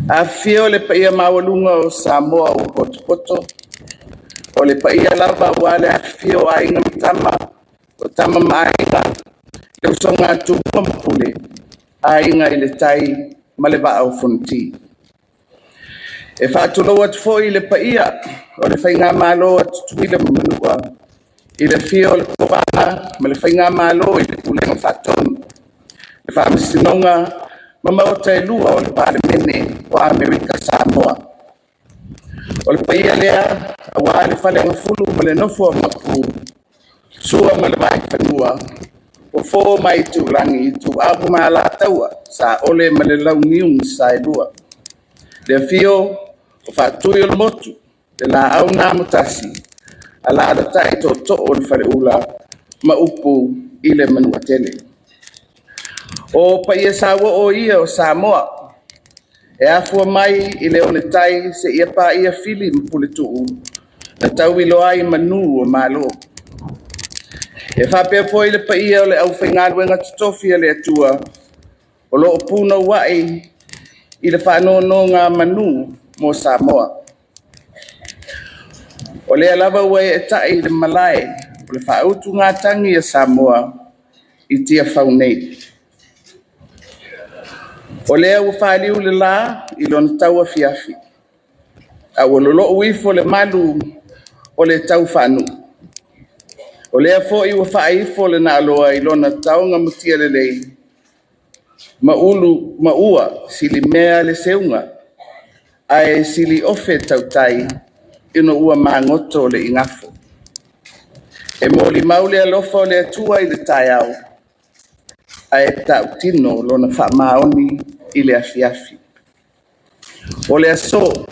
A fio le paia mawalunga o Samoa o Poto. O le paia lava wale a fio a inga mitama. O tama mainga. Le usonga tupa mpule. A inga ile tai maleba au funti. E whaatulo atu fo i le paia. O le whainga malo atu tuile manua. I le fio le korana. Ma le whainga malo i le pulenga whaatonu. Le whaamisinonga. Mama o te lua o le Palemene o Amerika Samoa. O le paia lea, a wā le whale ngafulu ma le nofo maku. Sua ma le vai whanua. O fō mai tu rangi tu apu ma la taua. Sa ole ma le launiung sa e lua. Le fio o whaatui o le motu. Le la au nā mutasi. A la adatai to o le whale ula. Ma upu i le manua tele. O paia sawa o ia o Samoa. E afua mai i le one tai se ia pa ia fili mpule tuu. Na tau ilo ai manu o malo. E whapea fo i le paia o le au whaingaruenga tutofia le atua. O lo puna wai i le whanono ngā manu mo Samoa. O le alava wai e tai le malai. O le whautu ngā tangi a Samoa i tia whaunei. O lea ua whaaliu le la i lona taua fiafi. A ua lolo uifo le malu o le tau whanu. O lea fo i ua whaifo le na aloa i lona taunga mutia le lei. Ma ua sili mea le seunga. Ai sili ofe tautai ino ua mangoto le ingafo. E moli maule alofa o le atua i le tai au. Ai tau tino lona whamaoni i le afiafi. O le aso,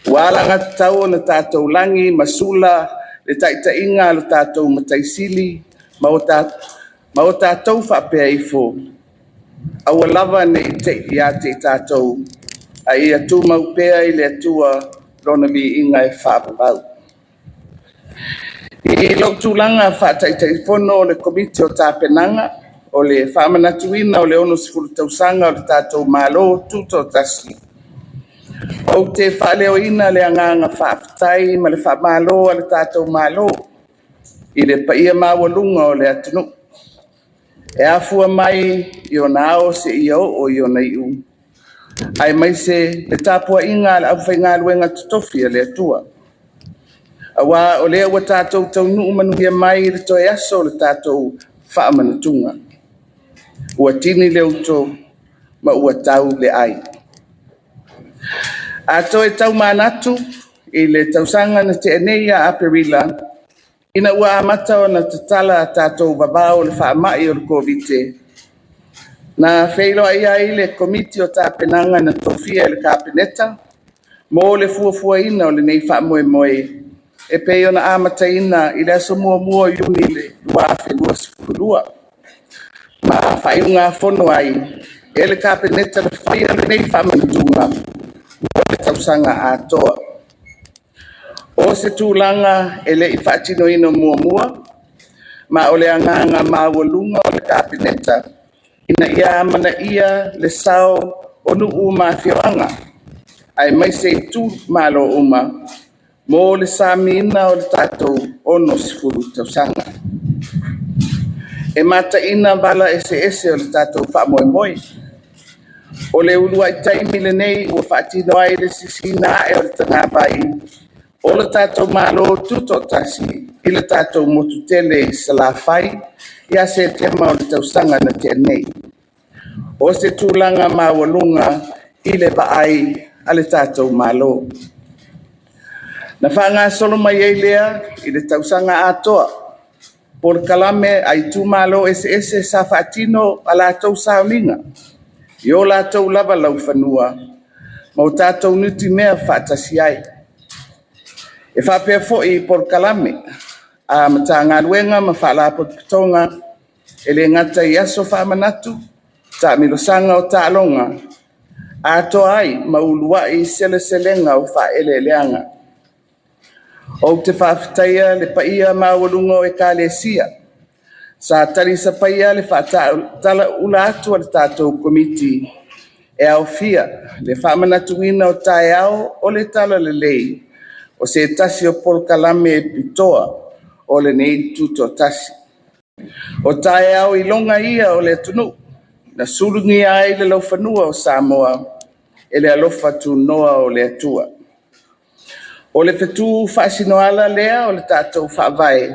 wala tau na tātou langi, masula, le taitainga lo tātou mataisili, ma o tātou whapea ifo. Awa lava ne te i a te tātou, a i atu maupea i le atua lona vi inga e whapau. I loktulanga whataitaifono o le komite o tāpenanga, o le Faamanatuina o le Tausaga o le tātou malo tuto tasi. O te whaaleoina le anganga whaaftai ma le whaamalo o le tātou malo i le paia mawalunga o le atunu. E afua mai i o nao se i o i o naiu. Ai mai se le tāpua inga le awhai luenga tutofia le atua. Awa o lea ua tātou taunu manuhia mai le toe aso le tātou whaamanatunga. Ua tini le uto, ma ua tau le ai. A toe tau manatu, i le tausaga na te aneia a perila, ina ua amata o na tatala a tātou babao le whaamai o le kovite. Na whailo ia i le komiti o tāpenanga na tofia le kāpeneta, mo le fuafua ina o le nei whaamoe moe, e peo na amata ina i le aso mua iuni le luafe lua sifurua. Ma whaiu ngā whono ai, e le kāpeneta le whaia le nei whamantunga, o le tausaga atoa. O se tūlanga e le i whaatino ino mua, ma o le anganga mawalunga o le kāpeneta, ina ia amana ia le sao o nuu mawhioanga, ai mai se tū malo uma, mo le samina o le tātou ono sifuru tausaga. E mata ina bala ese o le tātou whaamoemoe. O le ulua i taimi le nei ua whaatino ai le sisina e o le tangapai. O le tātou malo tuto tasi i le tātou motutele i salafai i a se tema o le tausaga na te nei. O se tūlanga mawalunga i le baai a le tātou malo. Na whaanga solo mai ei lea i le tausaga atoa. Por kalame ai tu malo ese sa fatino ala tau saulinga. Yo la tau lava lau whanua. Mau tātou nuti mea whaatasi ai. E whapea foi por kalame. A mata ngā ruenga ma whaala potonga. E le ngata i aso whaamanatu. Ta milosanga o ta alonga. A to ai ma ulua i selenga o whaele leanga. O te whawhitaia le paia mawalunga o e kālesia. Sa tari sa paia le whaatala ula atu al tātou komiti. E au fia, le whaamanatuina o tae au o le tala le lei, o se tasi o polkalame e pitoa o le nei tuto tasi. O tae au I longa ia o le tunu, na sulungi ai le laufanua o Samoa, e le alofa tu noa o le atua. O le fetu whaasinoala lea o le tātou whaavai,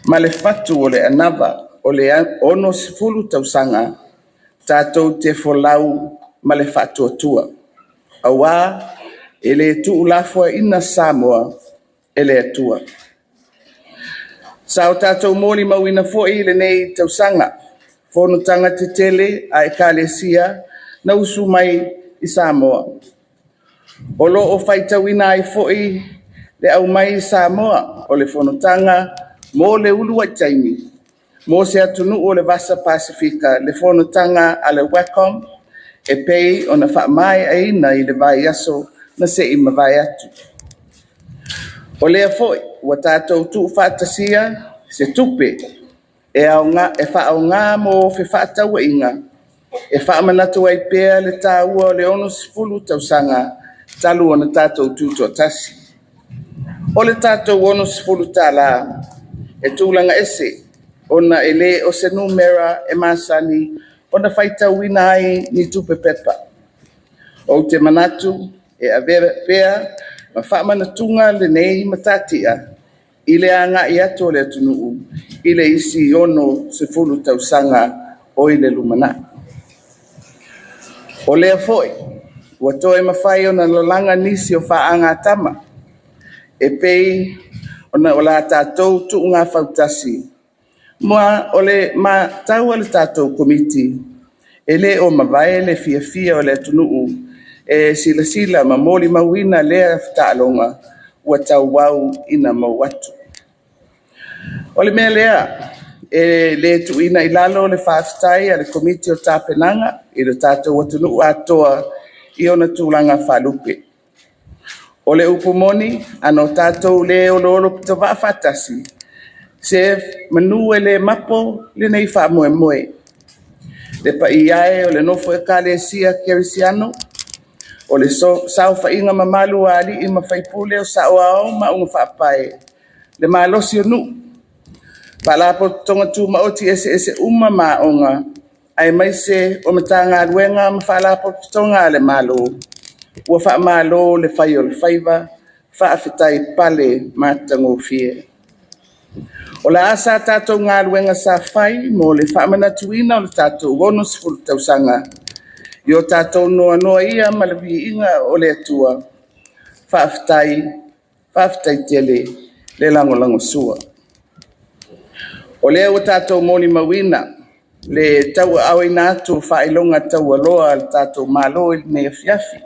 ma le fatu o le anava o le ono sifulu tausanga, tātou te folau ma le fatu atua. Awa, e le tu ulafua ina Samoa, e le atua. Sao tātou mōli mauina fo'i le nei tausanga, whonutanga te tele a ekalesia na usu mai I Samoa. O lo o whaitawina ai fo'i le au mai I Samoa o le whonutanga mō le ulu taimi, mō se atunu o le Vasa Pasifika le whonutanga a le Wacom e pei o na whaamai aina I le vai aso na se I mawai atu. O lea fo'i, ua tātou tu whaatasia se tupe e whaau ngā mō whi whaataua inga, e whaamanatu ai pēr le tāua o le ono sifulu tausanga talu o na tātou tūtua tasi. O le tātou ono sifulu tāla, e tūlanga ese, ona e le o se numera e masani, ona whaitauina ai ni tupe pepa. O te manatu e avera pēr, ma whaamanatunga le nei matatia, I le anga I ato le atunuu, I le isi ono sifulu tausanga o I le lumana. O lea foi, ua toe mawhai o na lalanga nisi o whaanga tama, e pei o na o la tātou tu ngā whautasi. Mua o le ma taua le tātou komiti, e le o mawai le fia o le atunuu, e sila ma moli mawina lea whaalonga, ua tau wau ina mau atu. O le mea lea, e le tuina I lalo le whaafitai a le komiti o tāpenanga, I le tātou atunuu atoa I ona tūlanga whalupe. O le upumoni, ano tātou le o loro pita whaatasi, se manu e le mapo le nei whaamoe. Le pa iae o le nofo e kalesia kerisiano, o le sao whainga mamalu ali I mawhaipule o Saunoaga ma unga whaapae. Le malosi o nu, palapo tonga tu maoti ese uma maonga, ai mai se o matanga ruenga ma whalapo tonga le malo. Ua wha malo le whai o le whaiva, whaafitai pale matango fie. O la asa tātou ngā ruenga sa whai, mo le whaamanatuina o le tātou wono sifuru tausanga. Yo tātou noa ia malawi inga o le atua, whaafitai tele le lango sua. O lea o tātou moni mawina, le tau au ina atu whailonga tau aloa le tātou malo I nei afiafi.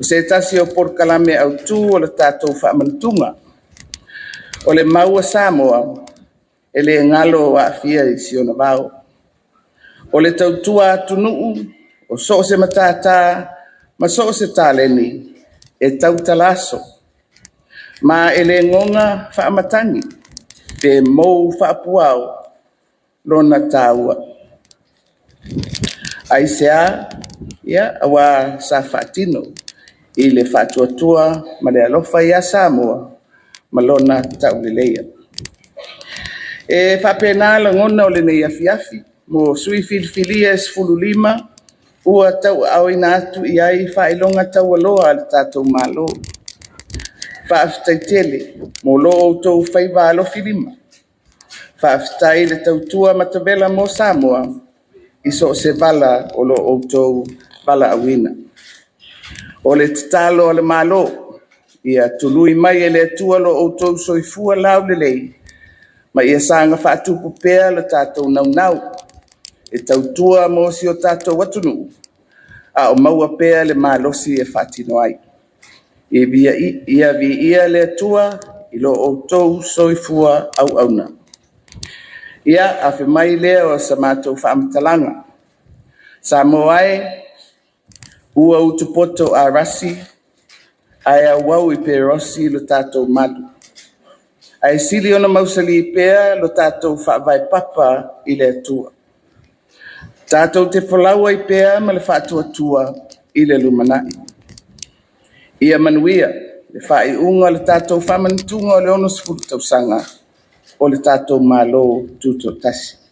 O se tasi o porkalame au tū o le tātou whaamanatunga. O le maua Samoa, e le ngalo a fia I siona vau. O le tautua atunuu, o so se matata, ma so se taleni, e tau talaso. Ma e le ngonga whaamatangi, te mou whaapuao, lona tāua. Ai sea, ia, awa sa whaatino, I le whaatuatua, ma le alofa ia Samoa, ma lona tauleleia. E whapena la ngona o le nei afiafi, mo sui filifilia e 15, ua tau au ina atu I ai whailonga tau aloa le tātou malo. Whaafitai tele, mo lo o tau whaiva alofi 5. Whaafitai le tautua matavela mo Samoa, I so se vala o lo o tau vala awina. O le tatalo le malo, ia tului mai e le atua lo o tau soifua lau le lei, ma ia sanga whaatupu pēr le tātou nau, e tautua mo si o tātou watunu, a o maua pēr le malosi e whaatino ai. Ia vi ia le atua, I lo o tau soifua au auna. Ia a whi mai lea o sa mātou whaamatalanga. Sa moai, ua utupoto a rasi, ai a wau I perosi lo tātou madu. Ai sili ona mausali I pēr lo tātou whaavai papa I le atua. Tātou te whalaua I pēa ma le whaatuatua I le lumanai. Ia manuia, le whaiunga le tātou whamanatunga o le ono sefulu tausaga o le tātou mālo tūtou tasi.